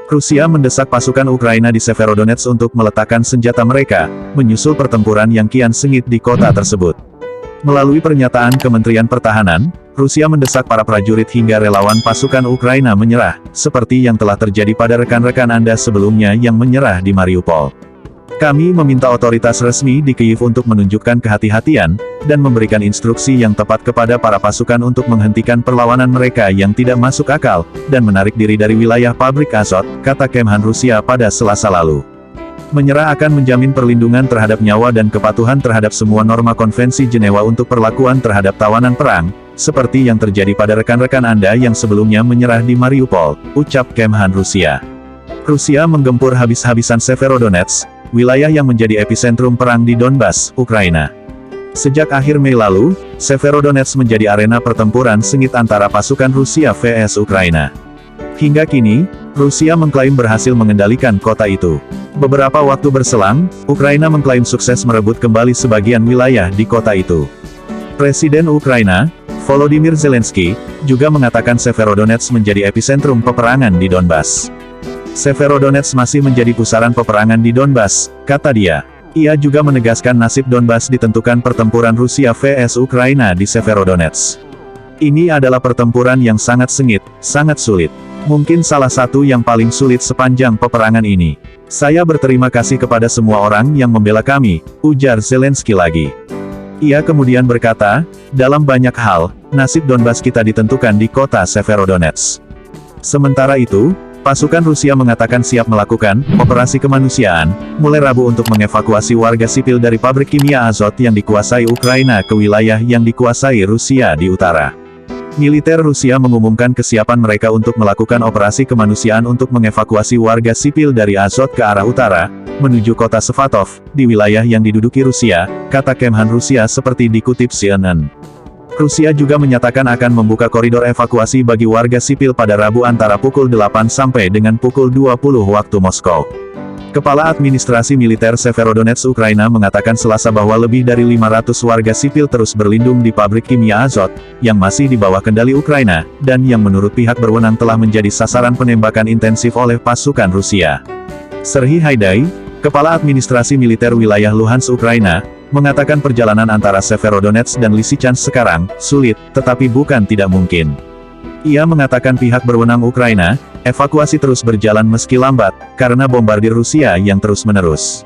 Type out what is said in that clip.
Rusia mendesak pasukan Ukraina di Severodonetsk untuk meletakkan senjata mereka, menyusul pertempuran yang kian sengit di kota tersebut. Melalui pernyataan Kementerian Pertahanan, Rusia mendesak para prajurit hingga relawan pasukan Ukraina menyerah, seperti yang telah terjadi pada rekan-rekan Anda sebelumnya yang menyerah di Mariupol. Kami meminta otoritas resmi di Kyiv untuk menunjukkan kehati-hatian, dan memberikan instruksi yang tepat kepada para pasukan untuk menghentikan perlawanan mereka yang tidak masuk akal, dan menarik diri dari wilayah pabrik Azot, kata Kemhan Rusia pada Selasa lalu. Menyerah akan menjamin perlindungan terhadap nyawa dan kepatuhan terhadap semua norma Konvensi Jenewa untuk perlakuan terhadap tawanan perang, seperti yang terjadi pada rekan-rekan Anda yang sebelumnya menyerah di Mariupol, ucap Kemhan Rusia. Rusia menggempur habis-habisan Severodonetsk, wilayah yang menjadi epicentrum perang di Donbas, Ukraina. Sejak akhir Mei lalu, Severodonetsk menjadi arena pertempuran sengit antara pasukan Rusia vs Ukraina. Hingga kini, Rusia mengklaim berhasil mengendalikan kota itu. Beberapa waktu berselang, Ukraina mengklaim sukses merebut kembali sebagian wilayah di kota itu. Presiden Ukraina, Volodymyr Zelensky, juga mengatakan Severodonetsk menjadi epicentrum peperangan di Donbas. Severodonetsk masih menjadi pusaran peperangan di Donbas, kata dia. Ia juga menegaskan nasib Donbas ditentukan pertempuran Rusia vs Ukraina di Severodonetsk. Ini adalah pertempuran yang sangat sengit, sangat sulit. Mungkin salah satu yang paling sulit sepanjang peperangan ini. Saya berterima kasih kepada semua orang yang membela kami, ujar Zelensky lagi. Ia kemudian berkata, dalam banyak hal, nasib Donbas kita ditentukan di kota Severodonetsk. Sementara itu, pasukan Rusia mengatakan siap melakukan operasi kemanusiaan, mulai Rabu untuk mengevakuasi warga sipil dari pabrik kimia Azot yang dikuasai Ukraina ke wilayah yang dikuasai Rusia di utara. Militer Rusia mengumumkan kesiapan mereka untuk melakukan operasi kemanusiaan untuk mengevakuasi warga sipil dari Azot ke arah utara, menuju kota Svatov, di wilayah yang diduduki Rusia, kata Kemhan Rusia seperti dikutip CNN. Rusia juga menyatakan akan membuka koridor evakuasi bagi warga sipil pada Rabu antara pukul 8 sampai dengan pukul 20 waktu Moskow. Kepala Administrasi Militer Severodonetsk Ukraina mengatakan Selasa bahwa lebih dari 500 warga sipil terus berlindung di pabrik kimia Azot, yang masih di bawah kendali Ukraina, dan yang menurut pihak berwenang telah menjadi sasaran penembakan intensif oleh pasukan Rusia. Serhiy Haidai, Kepala Administrasi Militer Wilayah Luhansk Ukraina, mengatakan perjalanan antara Severodonetsk dan Lysychansk sekarang sulit, tetapi bukan tidak mungkin. Ia mengatakan pihak berwenang Ukraina, evakuasi terus berjalan meski lambat, karena bombardir Rusia yang terus-menerus.